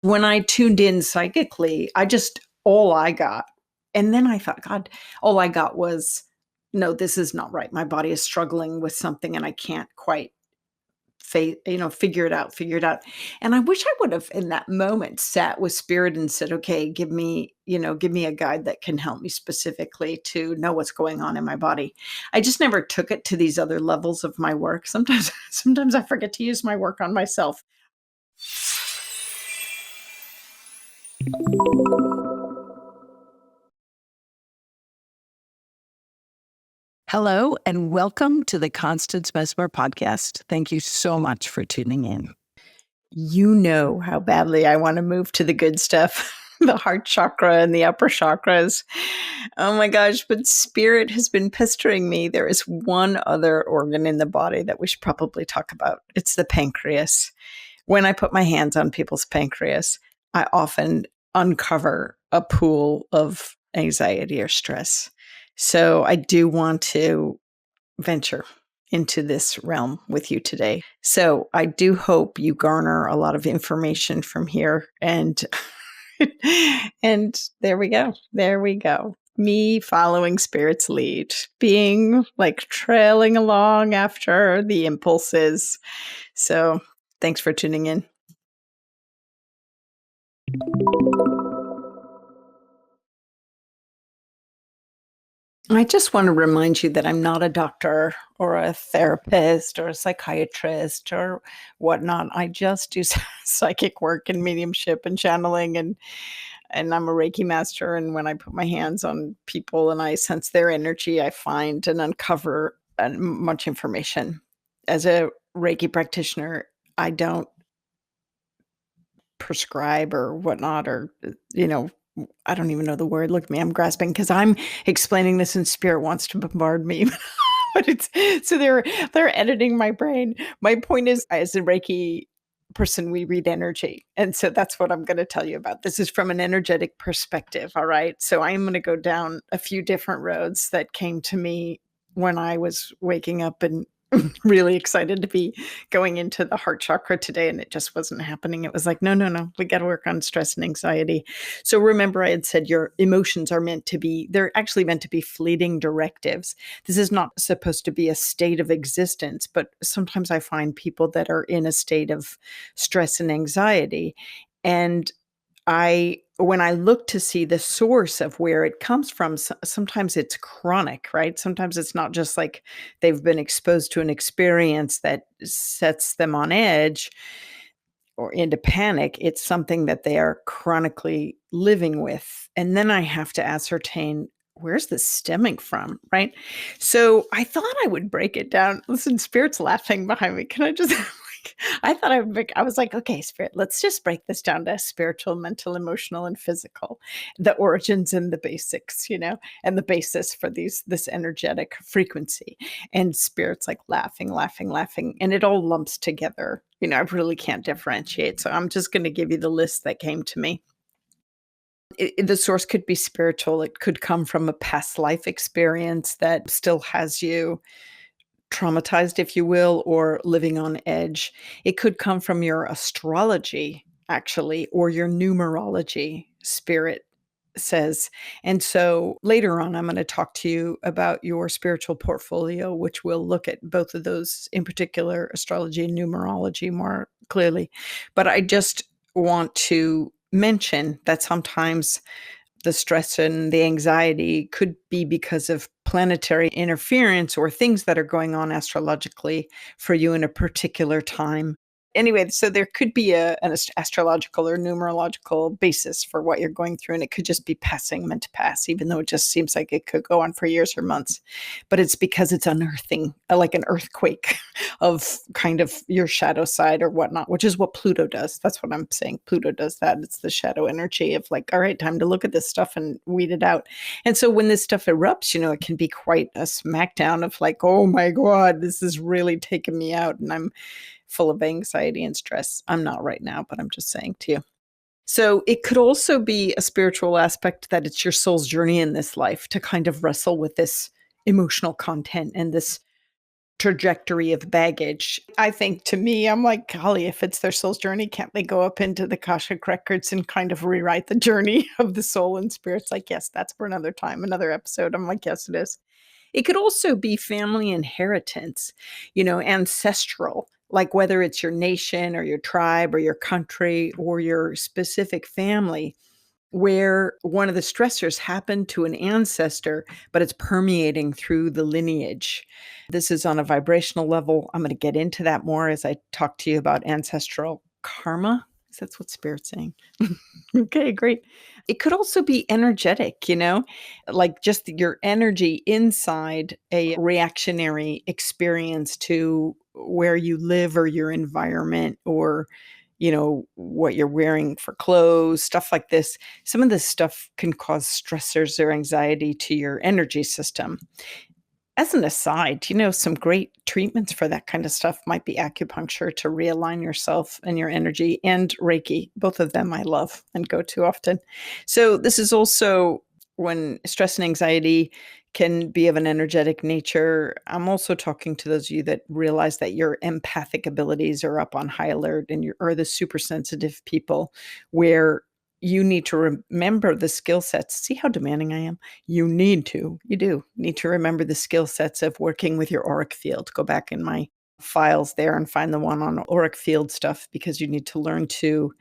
When I tuned in psychically, all I got, and then I thought, God, all I got was, no, this is not right. My body is struggling with something and I can't quite figure it out. And I wish I would have in that moment sat with spirit and said, okay, give me a guide that can help me specifically to know what's going on in my body. I just never took it to these other levels of my work. Sometimes, sometimes I forget to use my work on myself. Hello, and welcome to the Constance Messmer podcast. Thank you so much for tuning in. You know how badly I want to move to the good stuff, the heart chakra and the upper chakras. Oh my gosh, but spirit has been pestering me. There is one other organ in the body that we should probably talk about. It's the pancreas. When I put my hands on people's pancreas, I often uncover a pool of anxiety or stress. So I do want to venture into this realm with you today. So I do hope you garner a lot of information from here. And and there we go. There we go. Me following spirit's lead, being like trailing along after the impulses. So thanks for tuning in. I just want to remind you that I'm not a doctor or a therapist or a psychiatrist or whatnot. I just do psychic work and mediumship and channeling, and I'm a Reiki master. And when I put my hands on people and I sense their energy, I find and uncover much information. As a Reiki practitioner, I don't prescribe or whatnot, or I don't even know the word. Look at me, I'm grasping because I'm explaining this and spirit wants to bombard me. But it's so they're editing my brain. My point is, as a Reiki person, we read energy. And so that's what I'm going to tell you about. This is from an energetic perspective. All right. So I'm going to go down a few different roads that came to me when I was waking up and really excited to be going into the heart chakra today, and it just wasn't happening. It was like, no, no, no, we got to work on stress and anxiety. So remember, I had said your emotions are they're actually meant to be fleeting directives. This is not supposed to be a state of existence, but sometimes I find people that are in a state of stress and anxiety. And when I look to see the source of where it comes from, sometimes it's chronic, right? Sometimes it's not just like they've been exposed to an experience that sets them on edge or into panic. It's something that they are chronically living with. And then I have to ascertain, where's this stemming from, right? So I thought I would break it down. Listen, spirit's laughing behind me. Can I just I thought I was like, okay, spirit, let's just break this down to spiritual, mental, emotional, and physical, the origins and the basics, and the basis for this energetic frequency. And spirit's like laughing, laughing, laughing, and it all lumps together. I really can't differentiate. So I'm just going to give you the list that came to me. The source could be spiritual. It could come from a past life experience that still has you traumatized, if you will, or living on edge. It could come from your astrology, actually, or your numerology, spirit says. And so later on, I'm going to talk to you about your spiritual portfolio, which will look at both of those, in particular, astrology and numerology more clearly. But I just want to mention that sometimes the stress and the anxiety could be because of planetary interference or things that are going on astrologically for you in a particular time. Anyway, so there could be an astrological or numerological basis for what you're going through, and it could just be meant to pass, even though it just seems like it could go on for years or months. But it's because it's unearthing, like an earthquake of kind of your shadow side or whatnot, which is what Pluto does. That's what I'm saying. Pluto does that. It's the shadow energy of like, all right, time to look at this stuff and weed it out. And so when this stuff erupts, it can be quite a smackdown of like, oh my God, this is really taking me out. And I'm full of anxiety and stress. I'm not right now, but I'm just saying to you. So it could also be a spiritual aspect that it's your soul's journey in this life to kind of wrestle with this emotional content and this trajectory of baggage. I think to me, I'm like, golly, if it's their soul's journey, can't they go up into the Akashic records and kind of rewrite the journey of the soul and spirits? Like, yes, that's for another time, another episode. I'm like, yes, it is. It could also be family inheritance, ancestral, like whether it's your nation or your tribe or your country or your specific family, where one of the stressors happened to an ancestor, but it's permeating through the lineage. This is on a vibrational level. I'm going to get into that more as I talk to you about ancestral karma. That's what Spirit's saying. Okay, great. It could also be energetic, like just your energy inside a reactionary experience to where you live or your environment or what you're wearing for clothes, stuff like this. Some of this stuff can cause stressors or anxiety to your energy system. As an aside, some great treatments for that kind of stuff might be acupuncture to realign yourself and your energy, and Reiki. Both of them I love and go to often. So this is also when stress and anxiety can be of an energetic nature. I'm also talking to those of you that realize that your empathic abilities are up on high alert and you're the super sensitive people where you need to remember the skill sets. See how demanding I am? You do need to remember the skill sets of working with your auric field. Go back in my files there and find the one on auric field stuff, because you need to learn to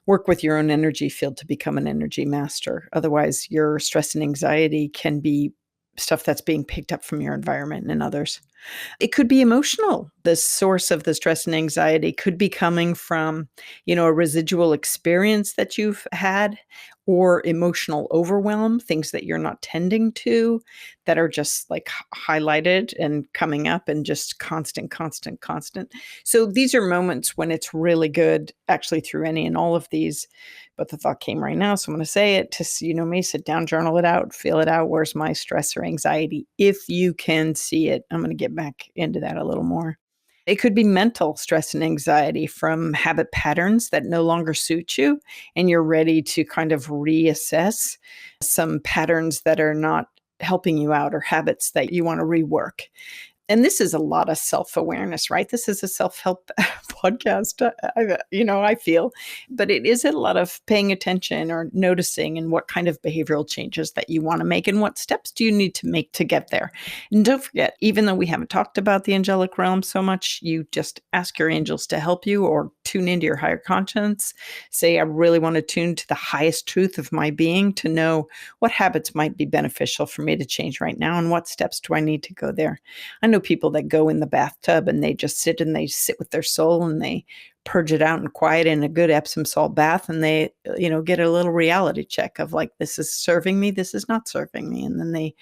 work with your own energy field to become an energy master. Otherwise, your stress and anxiety can be stuff that's being picked up from your environment and others. It could be emotional. The source of the stress and anxiety could be coming from, a residual experience that you've had, or emotional overwhelm, things that you're not tending to that are just like highlighted and coming up and just constant, constant, constant. So these are moments when it's really good, actually, through any and all of these. But the thought came right now, so I'm going to say it. Me, sit down, journal it out, feel it out. Where's my stress or anxiety? If you can see it, I'm going to get back into that a little more. It could be mental stress and anxiety from habit patterns that no longer suit you, and you're ready to kind of reassess some patterns that are not helping you out or habits that you want to rework. And this is a lot of self-awareness, right? This is a self-help podcast, I feel, but it is a lot of paying attention or noticing and what kind of behavioral changes that you want to make and what steps do you need to make to get there. And don't forget, even though we haven't talked about the angelic realm so much, you just ask your angels to help you or tune into your higher conscience. Say, I really want to tune to the highest truth of my being to know what habits might be beneficial for me to change right now and what steps do I need to go there. I know people that go in the bathtub and they just sit with their soul and they purge it out and quiet in a good Epsom salt bath, and they, get a little reality check of like, this is serving me, this is not serving me. And then they,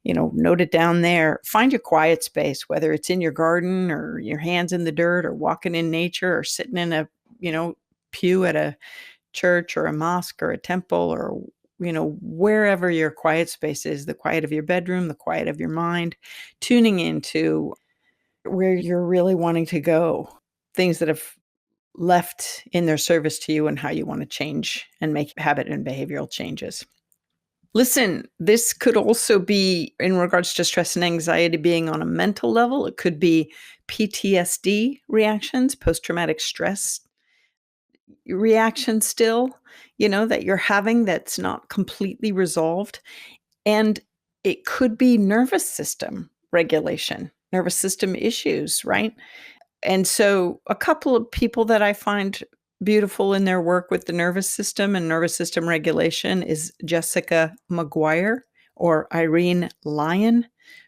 note it down there. Find your quiet space, whether it's in your garden or your hands in the dirt or walking in nature or sitting in a, pew at a church or a mosque or a temple or wherever your quiet space is, the quiet of your bedroom, the quiet of your mind, tuning into where you're really wanting to go, things that have left in their service to you and how you want to change and make habit and behavioral changes. Listen, this could also be in regards to stress and anxiety being on a mental level. It could be PTSD reactions, post-traumatic stress reaction still, that you're having that's not completely resolved. And it could be nervous system regulation, nervous system issues, right? And so a couple of people that I find beautiful in their work with the nervous system and nervous system regulation is Jessica McGuire or Irene Lyon.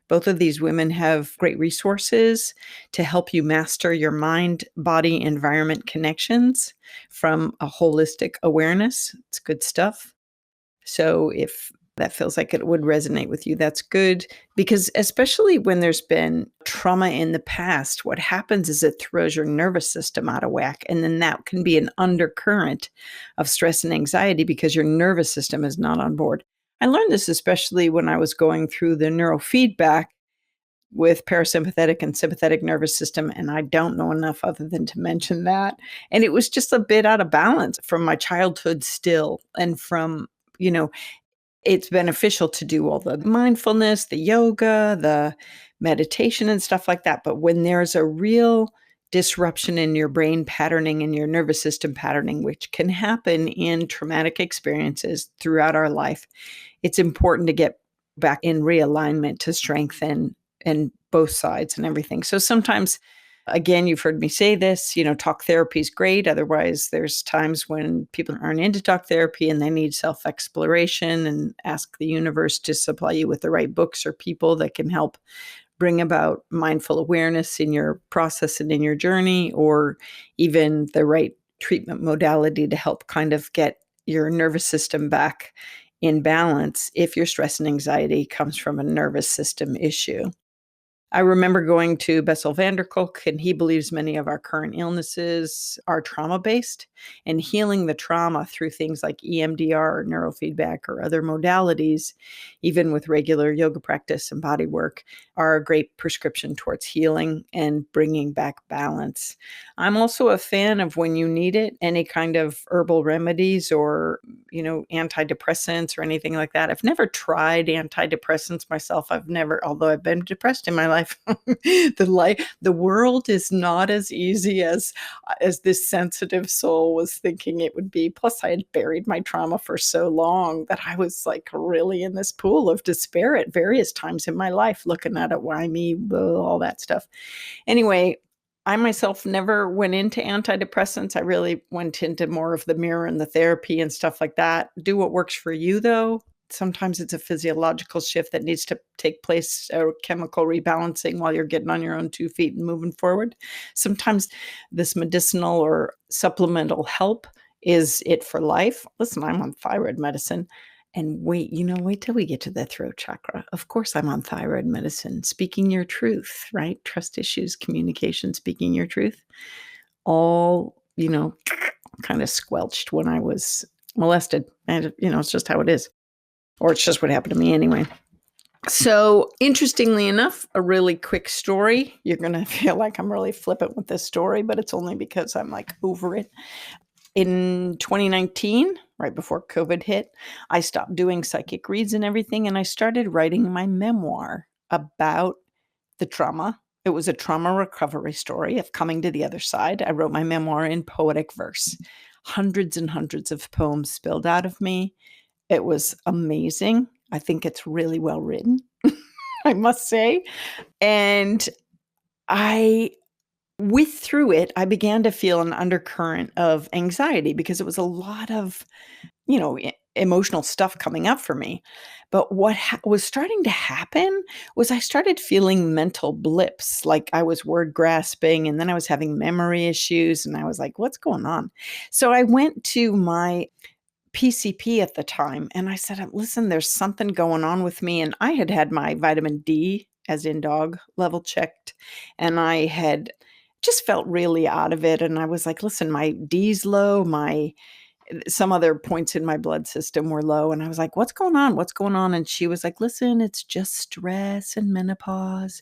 Both of these women have great resources to help you master your mind, body, environment connections from a holistic awareness. It's good stuff. So if that feels like it would resonate with you, that's good. Because especially when there's been trauma in the past, what happens is it throws your nervous system out of whack. And then that can be an undercurrent of stress and anxiety because your nervous system is not on board. I learned this especially when I was going through the neurofeedback with parasympathetic and sympathetic nervous system. And I don't know enough other than to mention that. And it was just a bit out of balance from my childhood still. And from, it's beneficial to do all the mindfulness, the yoga, the meditation and stuff like that. But when there's a real disruption in your brain patterning and your nervous system patterning, which can happen in traumatic experiences throughout our life, it's important to get back in realignment to strengthen and both sides and everything. So sometimes, again, you've heard me say this, talk therapy is great. Otherwise, there's times when people aren't into talk therapy and they need self-exploration, and ask the universe to supply you with the right books or people that can help bring about mindful awareness in your process and in your journey, or even the right treatment modality to help kind of get your nervous system back in balance if your stress and anxiety comes from a nervous system issue. I remember going to Bessel van der Kolk, and he believes many of our current illnesses are trauma-based, and healing the trauma through things like EMDR or neurofeedback or other modalities, even with regular yoga practice and body work, are a great prescription towards healing and bringing back balance. I'm also a fan of, when you need it, any kind of herbal remedies or, antidepressants or anything like that. I've never tried antidepressants myself. Although I've been depressed in my life, the world is not as easy as this sensitive soul was thinking it would be. Plus, I had buried my trauma for so long that I was like really in this pool of despair at various times in my life, looking at it, why me, all that stuff. Anyway, I myself never went into antidepressants. I really went into more of the mirror and the therapy and stuff like that. Do what works for you, though. Sometimes it's a physiological shift that needs to take place, or chemical rebalancing while you're getting on your own 2 feet and moving forward. Sometimes this medicinal or supplemental help is it for life. Listen, I'm on thyroid medicine. And wait till we get to the throat chakra. Of course, I'm on thyroid medicine. Speaking your truth, right? Trust issues, communication, speaking your truth. All, kind of squelched when I was molested. And, it's just how it is. Or it's just what happened to me anyway. So interestingly enough, a really quick story. You're going to feel like I'm really flippant with this story, but it's only because I'm like over it. In 2019, right before COVID hit, I stopped doing psychic reads and everything, and I started writing my memoir about the trauma. It was a trauma recovery story of coming to the other side. I wrote my memoir in poetic verse, hundreds and hundreds of poems spilled out of me. It was amazing. I think it's really well written, I must say. And through it, I began to feel an undercurrent of anxiety, because it was a lot of, emotional stuff coming up for me. But what was starting to happen was I started feeling mental blips, like I was word grasping, and then I was having memory issues, and I was like, what's going on? So I went to my PCP at the time, and I said, listen, there's something going on with me. And I had had my vitamin D, as in dog, level checked, and I had just felt really out of it. And I was like, listen, my D's low, some other points in my blood system were low. And I was like, what's going on? What's going on? And she was like, listen, it's just stress and menopause,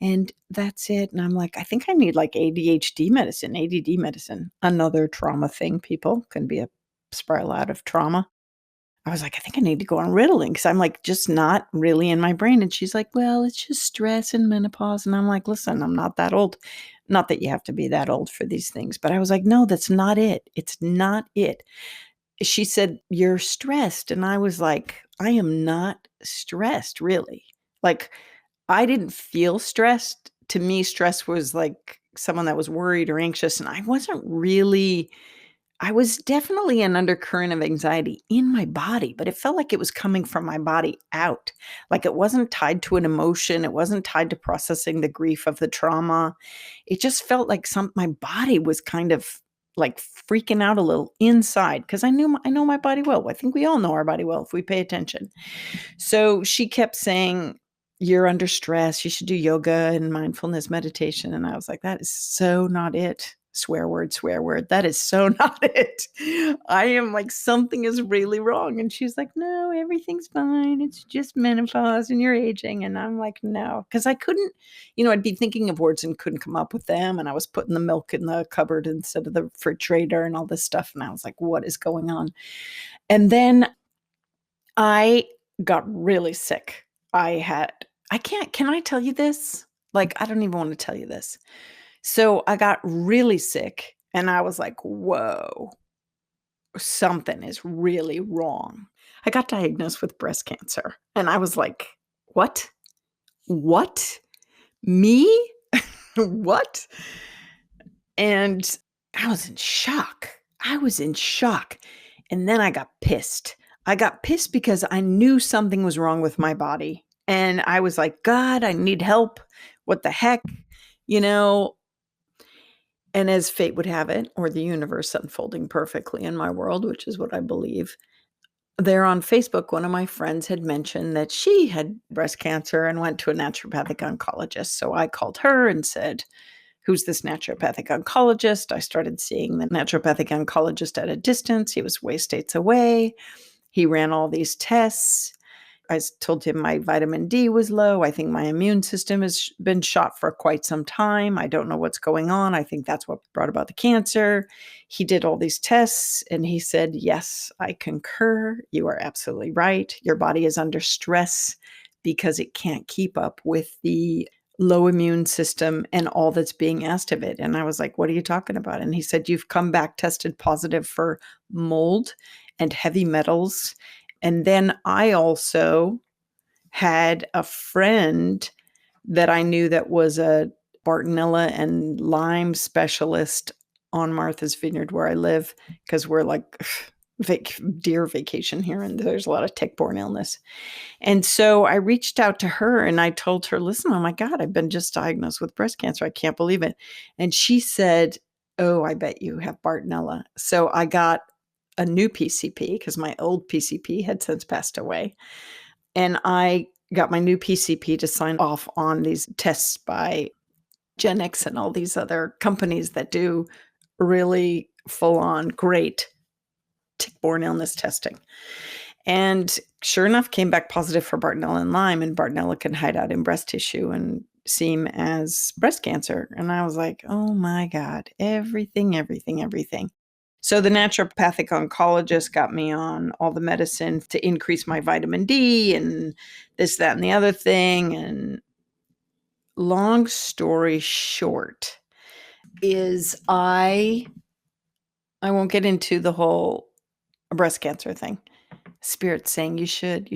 and that's it. And I'm like, I think I need like ADHD medicine, ADD medicine, another trauma thing. People can be a spiral out of trauma. I was like, I think I need to go on Ritalin, because I'm like just not really in my brain. And she's like, well, it's just stress and menopause. And I'm like, listen, I'm not that old. Not that you have to be that old for these things. But I was like, no, that's not it. It's not it. She said, you're stressed. And I was like, I am not stressed, really. Like, I didn't feel stressed. To me, stress was like someone that was worried or anxious. And I wasn't really. I was definitely an undercurrent of anxiety in my body, but it felt like it was coming from my body out. Like it wasn't tied to an emotion. It wasn't tied to processing the grief of the trauma. It just felt like my body was kind of like freaking out a little inside, because I know my body well. I think we all know our body well if we pay attention. So she kept saying, you're under stress. You should do yoga and mindfulness meditation. And I was like, that is so not it. Swear word, swear word. That is so not it. I am like, something is really wrong. And she's like, no, everything's fine. It's just menopause and you're aging. And I'm like, no, because I couldn't, I'd be thinking of words and couldn't come up with them. And I was putting the milk in the cupboard instead of the refrigerator and all this stuff. And I was like, what is going on? And then I got really sick. I had can I tell you this? Like, I don't even want to tell you this. So I got really sick and I was like, whoa, something is really wrong. I got diagnosed with breast cancer and I was like, what? What? Me? What? And I was in shock. I was in shock. And then I got pissed. I got pissed because I knew something was wrong with my body. And I was like, God, I need help. What the heck? You know, and as fate would have it, or the universe unfolding perfectly in my world, which is what I believe, there on Facebook, one of my friends had mentioned that she had breast cancer and went to a naturopathic oncologist. So I called her and said, who's this naturopathic oncologist? I started seeing the naturopathic oncologist at a distance. He was way states away. He ran all these tests. I told him my vitamin D was low. I think my immune system has been shot for quite some time. I don't know what's going on. I think that's what brought about the cancer. He did all these tests and he said, yes, I concur. You are absolutely right. Your body is under stress because it can't keep up with the low immune system and all that's being asked of it. And I was like, what are you talking about? And he said, you've come back tested positive for mold and heavy metals. And then I also had a friend that I knew that was a Bartonella and Lyme specialist on Martha's Vineyard where I live, because we're like deer vacation here and there's a lot of tick-borne illness. And so I reached out to her and I told her, listen, oh my God, I've been just diagnosed with breast cancer. I can't believe it. And she said, oh, I bet you have Bartonella. So I got a new PCP because my old PCP had since passed away. And I got my new PCP to sign off on these tests by Genix and all these other companies that do really full on great tick-borne illness testing. And sure enough, came back positive for Bartonella and Lyme, and Bartonella can hide out in breast tissue and seem as breast cancer. And I was like, oh my God, everything, everything, everything. So the naturopathic oncologist got me on all the medicine to increase my vitamin D and this, that, and the other thing. And long story short is I won't get into the whole breast cancer thing. Spirit saying you should.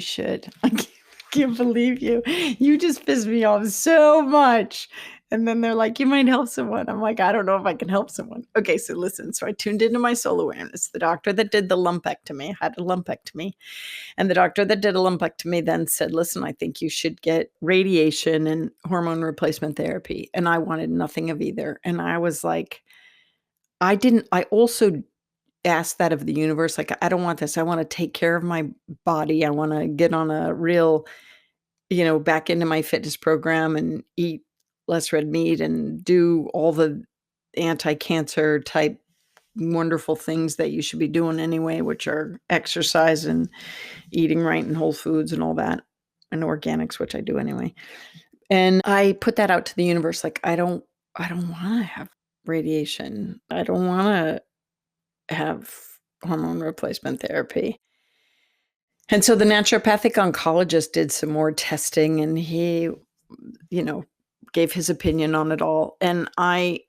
I can't believe you. You just pissed me off so much. And then they're like, you might help someone. I'm like, I don't know if I can help someone. Okay, so listen. So I tuned into my soul awareness. The doctor that did the lumpectomy had a lumpectomy. And the doctor that did a lumpectomy then said, listen, I think you should get radiation and hormone replacement therapy. And I wanted nothing of either. And I was like, I also ask that of the universe. Like, I don't want this. I want to take care of my body. I want to get on a real, back into my fitness program and eat less red meat and do all the anti-cancer type wonderful things that you should be doing anyway, which are exercise and eating right and whole foods and all that and organics, which I do anyway. And I put that out to the universe. Like, I don't want to have radiation. I don't want to have hormone replacement therapy. And so the naturopathic oncologist did some more testing and he, gave his opinion on it all. And I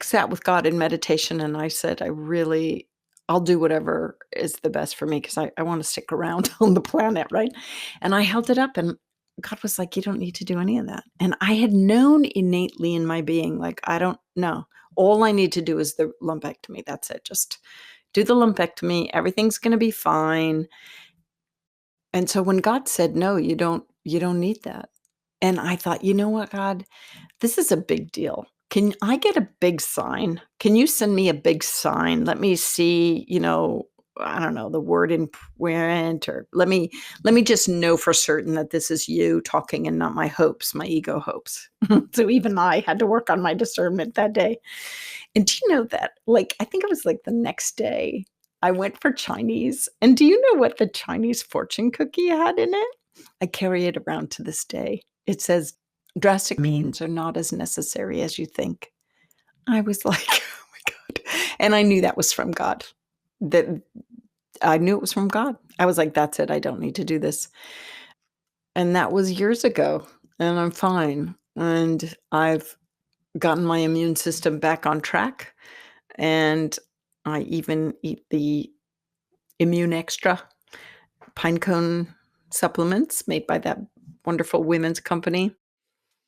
sat with God in meditation and I said, I'll do whatever is the best for me because I want to stick around on the planet, right? And I held it up and God was like, you don't need to do any of that. And I had known innately in my being, like, I don't know. All I need to do is the lumpectomy. That's it. Just do the lumpectomy. Everything's going to be fine. And so when God said, no, you don't need that. And I thought, you know what, God, this is a big deal. Can I get a big sign? Can you send me a big sign? Let me see, I don't know, the word in print, or let me just know for certain that this is you talking and not my hopes, my ego hopes. So even I had to work on my discernment that day. And do you know that, like, I think it was like the next day I went for Chinese. And do you know what the Chinese fortune cookie had in it? I carry it around to this day. It says, drastic means are not as necessary as you think. I was like, oh my God. And I knew that was from God. That I knew it was from God. I was like, that's it. I don't need to do this. And that was years ago, and I'm fine. And I've gotten my immune system back on track, and I even eat the Immune Extra pine cone supplements made by that wonderful women's company.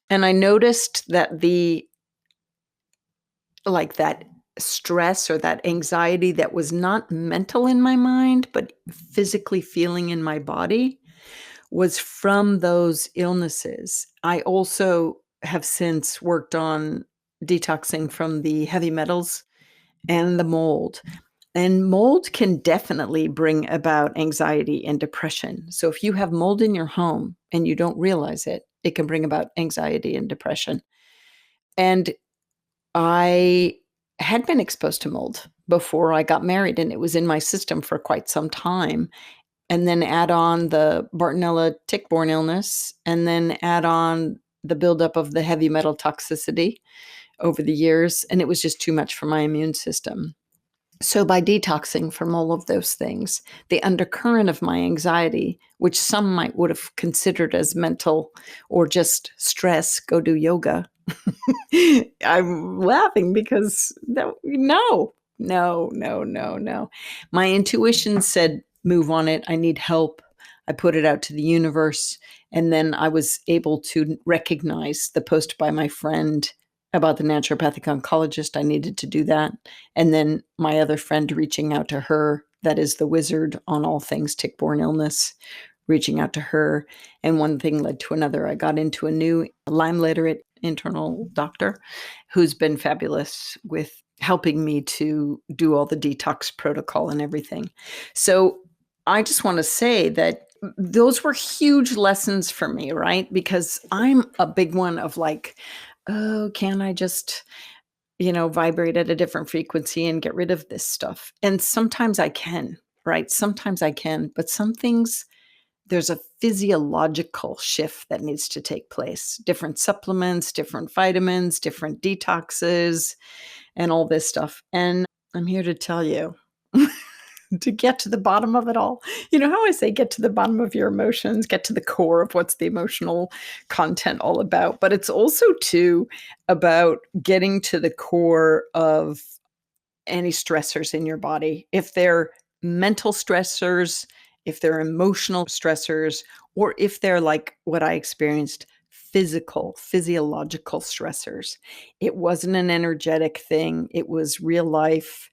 And I noticed that that stress or that anxiety that was not mental in my mind, but physically feeling in my body was from those illnesses. I also have since worked on detoxing from the heavy metals and the mold. And mold can definitely bring about anxiety and depression. So if you have mold in your home and you don't realize it, it can bring about anxiety and depression. And I had been exposed to mold before I got married, and it was in my system for quite some time. And then add on the Bartonella tick-borne illness, and then add on the buildup of the heavy metal toxicity over the years, and it was just too much for my immune system. So by detoxing from all of those things, the undercurrent of my anxiety, which some might would have considered as mental or just stress, go do yoga. I'm laughing because no, no, no, no, no, no. My intuition said, move on it. I need help. I put it out to the universe. And then I was able to recognize the post by my friend about the naturopathic oncologist. I needed to do that. And then my other friend reaching out to her, that is the wizard on all things tick-borne illness, reaching out to her. And one thing led to another. I got into a new Lyme literate internal doctor who's been fabulous with helping me to do all the detox protocol and everything. So I just want to say that those were huge lessons for me, right? Because I'm a big one of like, oh, can I just, vibrate at a different frequency and get rid of this stuff? And sometimes I can, right? Sometimes I can, but some things, there's a physiological shift that needs to take place. Different supplements, different vitamins, different detoxes, and all this stuff. And I'm here to tell you to get to the bottom of it all. You know how I say get to the bottom of your emotions, get to the core of what's the emotional content all about. But it's also too about getting to the core of any stressors in your body. If they're mental stressors, if they're emotional stressors, or if they're like what I experienced, physiological stressors. It wasn't an energetic thing. It was real life,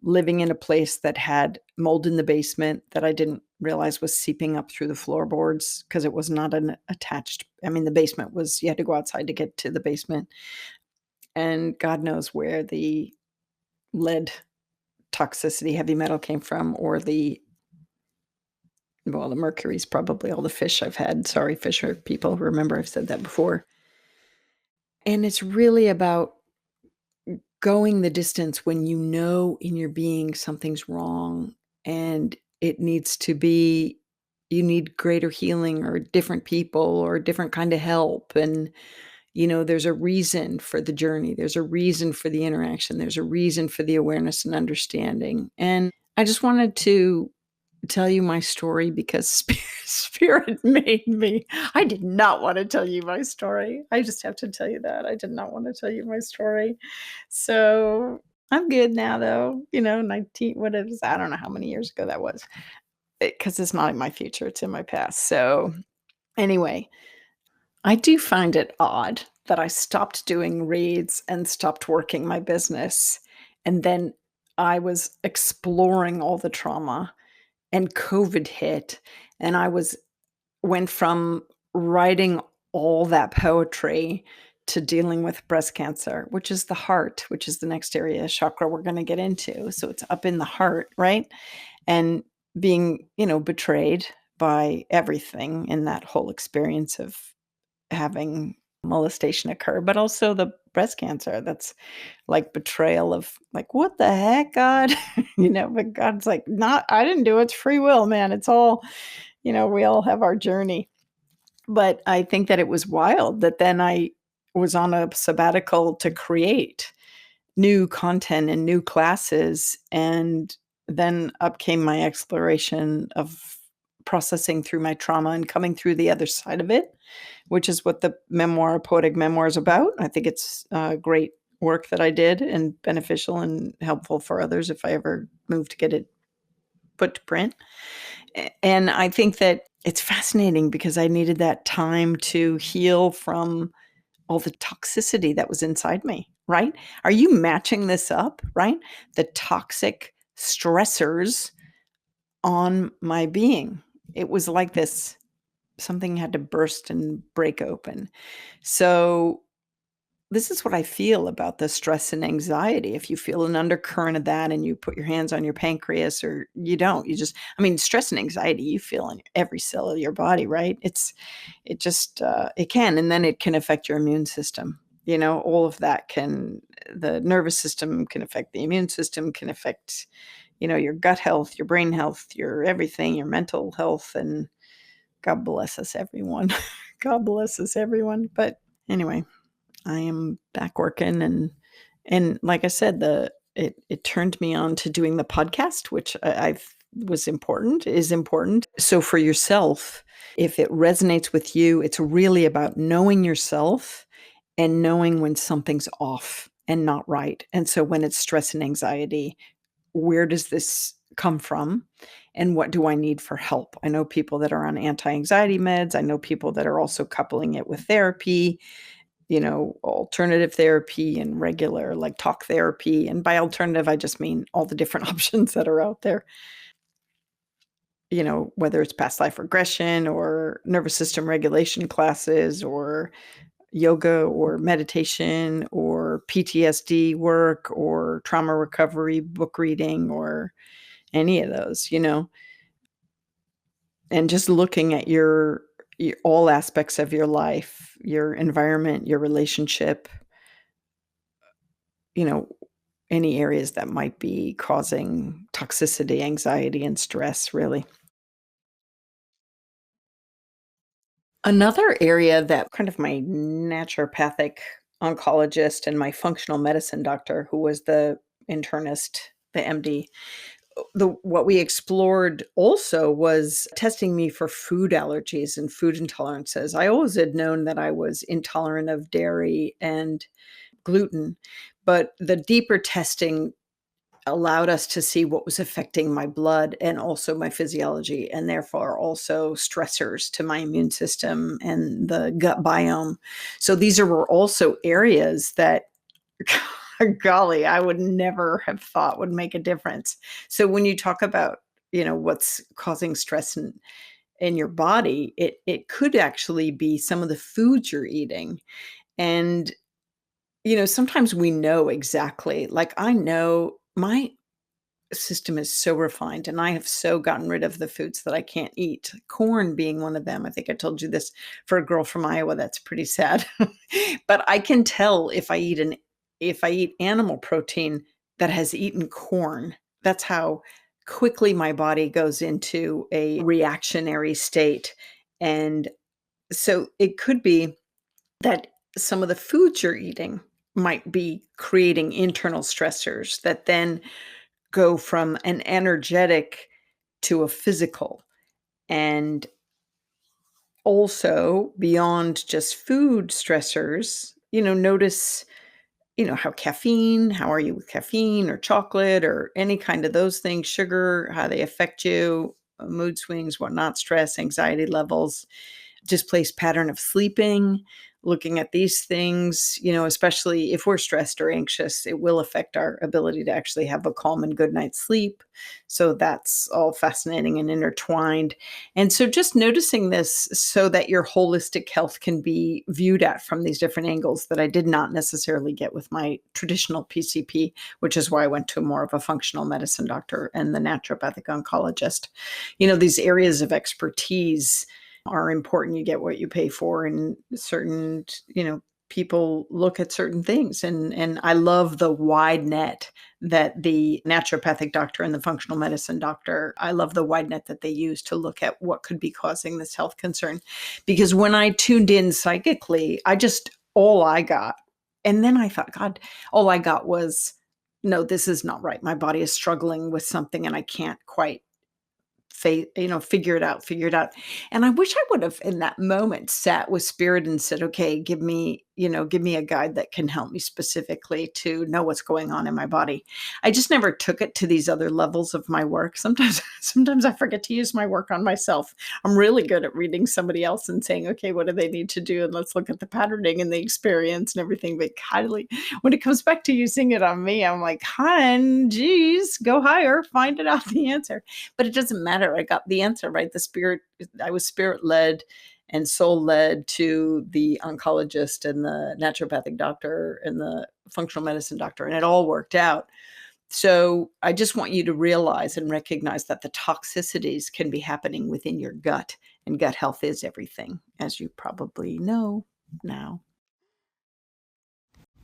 living in a place that had mold in the basement that I didn't realize was seeping up through the floorboards because it was not an attached. I mean, the basement was, you had to go outside to get to the basement. And God knows where the lead toxicity, heavy metal came from, or the mercury's probably all the fish I've had. Sorry, fisher people. Remember, I've said that before. And it's really about going the distance when you know in your being something's wrong and it needs to be, you need greater healing or different people or different kind of help. And, there's a reason for the journey. There's a reason for the interaction. There's a reason for the awareness and understanding. And I just wanted to tell you my story because spirit made me. I did not want to tell you my story. I just have to tell you that. I did not want to tell you my story. So I'm good now, though. 19, what is, I don't know how many years ago that was, because it's not in my future, it's in my past. So anyway, I do find it odd that I stopped doing reads and stopped working my business. And then I was exploring all the trauma and COVID hit, and I went from writing all that poetry to dealing with breast cancer, which is the heart, which is the next area chakra we're going to get into. So it's up in the heart, right? And being, betrayed by everything in that whole experience of having molestation occur, but also the breast cancer. That's like betrayal of like, what the heck, God? But God's like, not, I didn't do it. It's free will, man. It's all, we all have our journey. But I think that it was wild that then I was on a sabbatical to create new content and new classes. And then up came my exploration of processing through my trauma and coming through the other side of it, which is what the memoir, Poetic Memoir, is about. I think it's great work that I did and beneficial and helpful for others if I ever move to get it put to print. And I think that it's fascinating because I needed that time to heal from all the toxicity that was inside me, right? Are you matching this up, right? The toxic stressors on my being. It was like this, something had to burst and break open. So this is what I feel about the stress and anxiety. If you feel an undercurrent of that and you put your hands on your pancreas, or you don't, you just, I mean, stress and anxiety, you feel in every cell of your body, right? It can, and then it can affect your immune system. All of that the nervous system can affect the immune system, can affect, your gut health, your brain health, your everything, your mental health. And God bless us, everyone. God bless us, everyone. But anyway, I am back working, and like I said, it turned me on to doing the podcast, which is important. So for yourself, if it resonates with you, it's really about knowing yourself and knowing when something's off and not right. And so when it's stress and anxiety, where does this come from? And what do I need for help? I know people that are on anti-anxiety meds. I know people that are also coupling it with therapy, alternative therapy and regular, like, talk therapy. And by alternative, I just mean all the different options that are out there, whether it's past life regression or nervous system regulation classes or yoga or meditation or PTSD work or trauma recovery book reading or any of those, and just looking at your all aspects of your life, your environment, your relationship, you know, any areas that might be causing toxicity, anxiety, and stress, really. Another area that kind of my naturopathic oncologist and my functional medicine doctor, who was the internist, the MD, what we explored also was testing me for food allergies and food intolerances. I always had known that I was intolerant of dairy and gluten, but the deeper testing allowed us to see what was affecting my blood and also my physiology, and therefore also stressors to my immune system and the gut biome. So these were also areas that, golly, I would never have thought would make a difference. So when you talk about, what's causing stress in your body, it could actually be some of the foods you're eating. And, sometimes we know exactly, like, I know my system is so refined and I have so gotten rid of the foods that I can't eat. Corn being one of them. I think I told you this. For a girl from Iowa, that's pretty sad. But I can tell if I eat animal protein that has eaten corn. That's how quickly my body goes into a reactionary state. And so it could be that some of the foods you're eating might be creating internal stressors that then go from an energetic to a physical. And also beyond just food stressors, notice, how are you with caffeine or chocolate or any kind of those things, sugar, how they affect you, mood swings, whatnot, stress, anxiety levels, displaced pattern of sleeping. Looking at these things, especially if we're stressed or anxious, it will affect our ability to actually have a calm and good night's sleep. So that's all fascinating and intertwined. And so just noticing this so that your holistic health can be viewed at from these different angles that I did not necessarily get with my traditional PCP, which is why I went to more of a functional medicine doctor and the naturopathic oncologist. These areas of expertise are important. You get what you pay for, and certain, people look at certain things. And I love the wide net that the naturopathic doctor and the functional medicine doctor, I love the wide net that they use to look at what could be causing this health concern. Because when I tuned in psychically, all I got, and then I thought, God, all I got was, no, this is not right. My body is struggling with something and I can't quite figure it out, figure it out. And I wish I would have in that moment sat with spirit and said, okay, give me a guide that can help me specifically to know what's going on in my body. I just never took it to these other levels of my work. Sometimes I forget to use my work on myself. I'm really good at reading somebody else and saying, okay, what do they need to do? And let's look at the patterning and the experience and everything. But Kylie, when it comes back to using it on me, I'm like, hon, geez, go higher, find it out the answer. But it doesn't matter. I got the answer, right? I was spirit led and soul led to the oncologist and the naturopathic doctor and the functional medicine doctor, and it all worked out. So I just want you to realize and recognize that the toxicities can be happening within your gut, and gut health is everything, as you probably know now.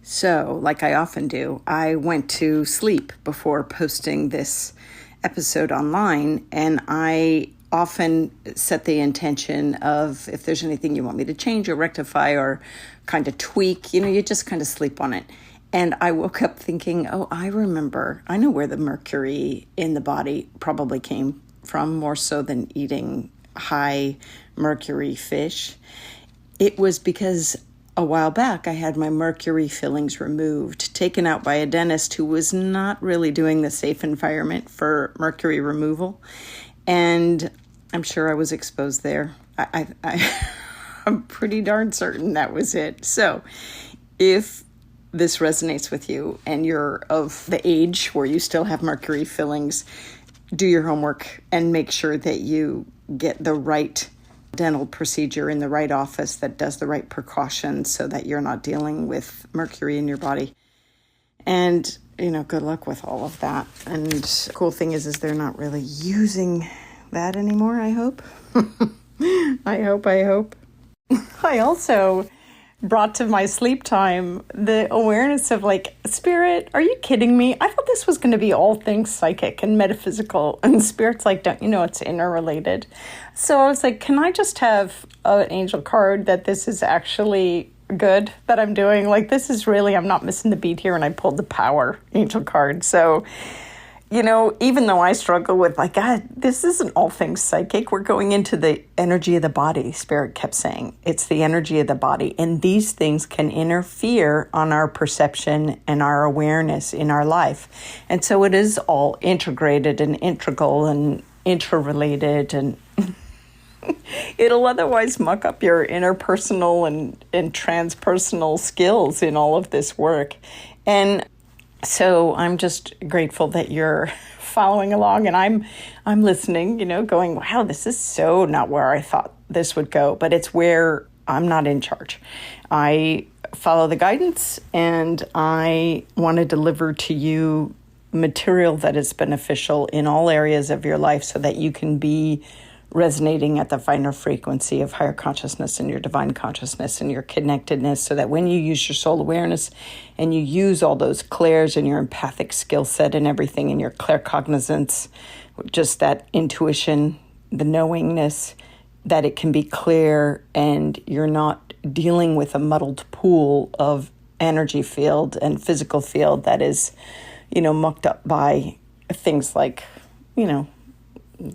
So, like I often do, I went to sleep before posting this episode online, and I often set the intention of if there's anything you want me to change or rectify or kind of tweak, you just kind of sleep on it. And I woke up thinking, oh, I know where the mercury in the body probably came from, more so than eating high mercury fish. It was because a while back I had my mercury fillings removed, taken out by a dentist who was not really doing the safe environment for mercury removal. And I'm sure I was exposed there. I'm pretty darn certain that was it. So if this resonates with you and you're of the age where you still have mercury fillings, do your homework and make sure that you get the right dental procedure in the right office that does the right precautions so that you're not dealing with mercury in your body. And, good luck with all of that. And the cool thing is they're not really using that anymore, I hope. I hope. I also brought to my sleep time the awareness of spirit, are you kidding me? I thought this was going to be all things psychic and metaphysical, and spirit's like, don't you know it's interrelated? So I was like, can I just have an angel card that this is actually good that I'm doing? This is really, I'm not missing the beat here. And I pulled the power angel card. So even though I struggle with God, this isn't all things psychic. We're going into the energy of the body. Spirit kept saying it's the energy of the body. And these things can interfere on our perception and our awareness in our life. And so it is all integrated and integral and interrelated, and it'll otherwise muck up your interpersonal and transpersonal skills in all of this work. And so I'm just grateful that you're following along, and I'm listening, going, wow, this is so not where I thought this would go, but it's where I'm not in charge. I follow the guidance, and I want to deliver to you material that is beneficial in all areas of your life so that you can be resonating at the finer frequency of higher consciousness and your divine consciousness and your connectedness, so that when you use your soul awareness and you use all those clairs and your empathic skill set and everything and your claircognizance, just that intuition, the knowingness, that it can be clear and you're not dealing with a muddled pool of energy field and physical field that is, mucked up by things like,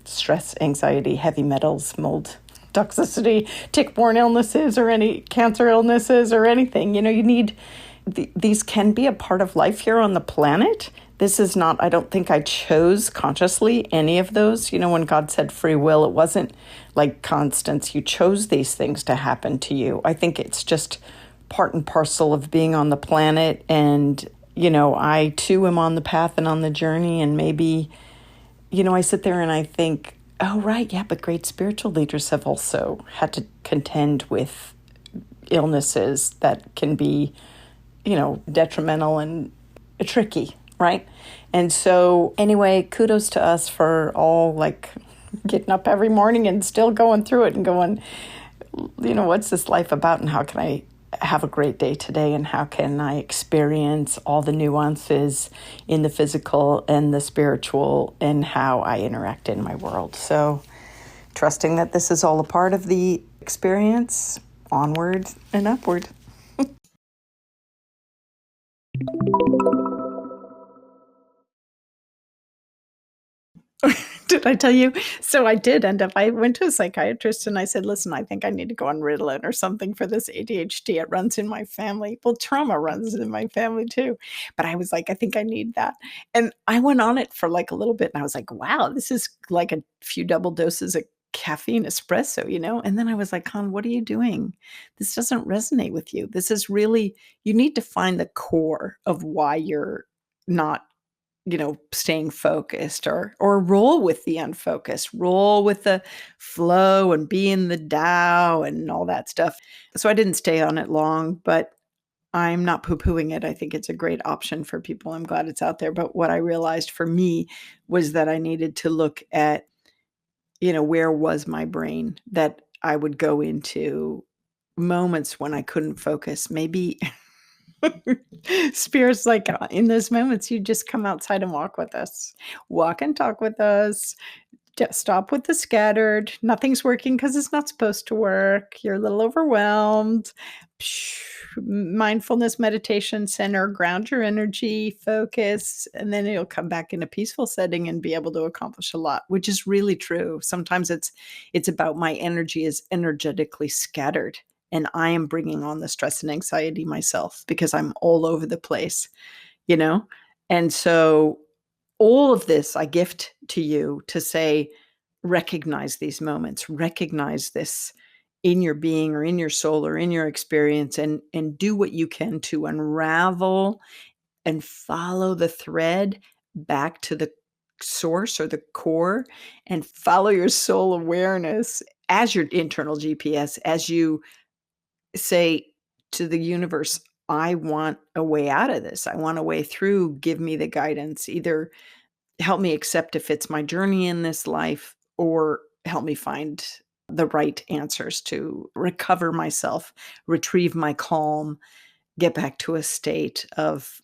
stress, anxiety, heavy metals, mold, toxicity, tick-borne illnesses, or any cancer illnesses or anything. You need, these can be a part of life here on the planet. This is not, I don't think I chose consciously any of those. When God said free will, it wasn't like, Constance, you chose these things to happen to you. I think it's just part and parcel of being on the planet. And, I too am on the path and on the journey, and maybe I sit there and I think, oh, right, yeah, but great spiritual leaders have also had to contend with illnesses that can be, detrimental and tricky, right? And so anyway, kudos to us for all getting up every morning and still going through it and going, what's this life about, and how can I have a great day today, and how can I experience all the nuances in the physical and the spiritual and how I interact in my world. So trusting that this is all a part of the experience, onward and upward. Did I tell you? So I did end up, I went to a psychiatrist and I said, listen, I think I need to go on Ritalin or something for this ADHD. It runs in my family. Well, trauma runs in my family too. But I was like, I think I need that. And I went on it for like a little bit and I was like, wow, this is like a few double doses of caffeine espresso, And then I was like, Con, what are you doing? This doesn't resonate with you. This is really, you need to find the core of why you're not staying focused or roll with the unfocused, roll with the flow and be in the Tao and all that stuff. So I didn't stay on it long, but I'm not poo-pooing it. I think it's a great option for people. I'm glad it's out there. But what I realized for me was that I needed to look at, where was my brain, that I would go into moments when I couldn't focus. Maybe Spirit's like, in those moments, you just come outside and walk with us. Walk and talk with us. Just stop with the scattered. Nothing's working because it's not supposed to work. You're a little overwhelmed. Mindfulness, meditation center, ground your energy, focus, and then you'll come back in a peaceful setting and be able to accomplish a lot, which is really true. Sometimes it's about my energy is energetically scattered. And I am bringing on the stress and anxiety myself because I'm all over the place, you know? And so all of this I gift to you to say, recognize these moments, recognize this in your being or in your soul or in your experience, and do what you can to unravel and follow the thread back to the source or the core, and follow your soul awareness as your internal GPS, as you say to the universe, I want a way out of this. I want a way through. Give me the guidance. Either help me accept if it's my journey in this life, or help me find the right answers to recover myself, retrieve my calm, get back to a state of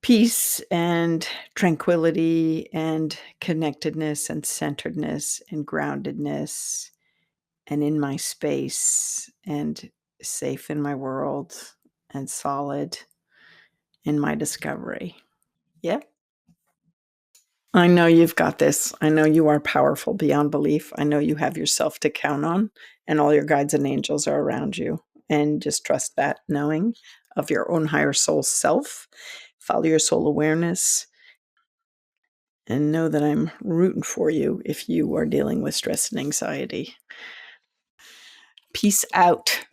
peace and tranquility and connectedness and centeredness and groundedness, and in my space and safe in my world and solid in my discovery. Yeah. I know you've got this. I know you are powerful beyond belief. I know you have yourself to count on, and all your guides and angels are around you. And just trust that knowing of your own higher soul self. Follow your soul awareness and know that I'm rooting for you if you are dealing with stress and anxiety. Peace out.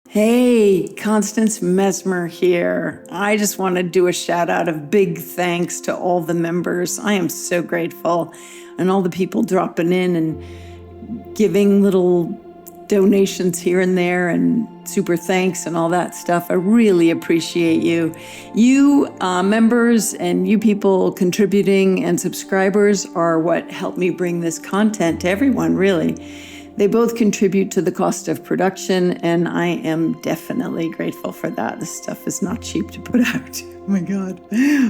Hey, Constance Messmer here. I just want to do a shout out of big thanks to all the members. I am so grateful. And all the people dropping in and giving little donations here and there and super thanks and all that stuff. I really appreciate you. You members and you people contributing and subscribers are what helped me bring this content to everyone, really. They both contribute to the cost of production, and I am definitely grateful for that. This stuff is not cheap to put out. Oh my God.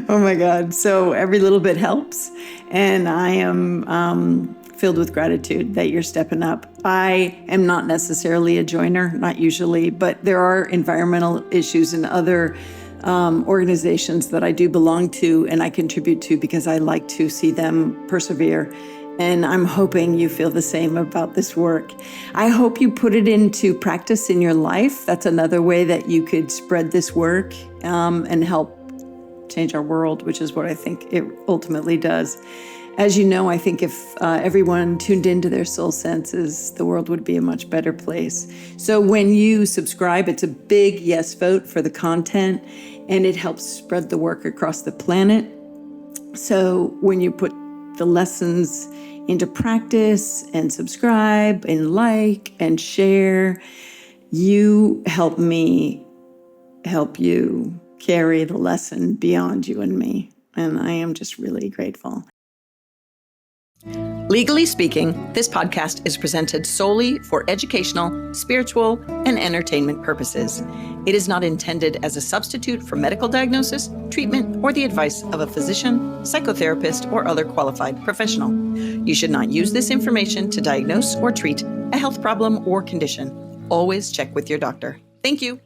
Oh my God. So every little bit helps, and I am filled with gratitude that you're stepping up. I am not necessarily a joiner, not usually, but there are environmental issues and other organizations that I do belong to and I contribute to because I like to see them persevere. And I'm hoping you feel the same about this work. I hope you put it into practice in your life. That's another way that you could spread this work and help change our world, which is what I think it ultimately does. As you know, I think if everyone tuned into their soul senses, the world would be a much better place. So when you subscribe, it's a big yes vote for the content, and it helps spread the work across the planet. So when you put the lessons into practice and subscribe and like and share, you help me help you carry the lesson beyond you and me. And I am just really grateful. Legally speaking, this podcast is presented solely for educational, spiritual, and entertainment purposes. It is not intended as a substitute for medical diagnosis, treatment, or the advice of a physician, psychotherapist, or other qualified professional. You should not use this information to diagnose or treat a health problem or condition. Always check with your doctor. Thank you.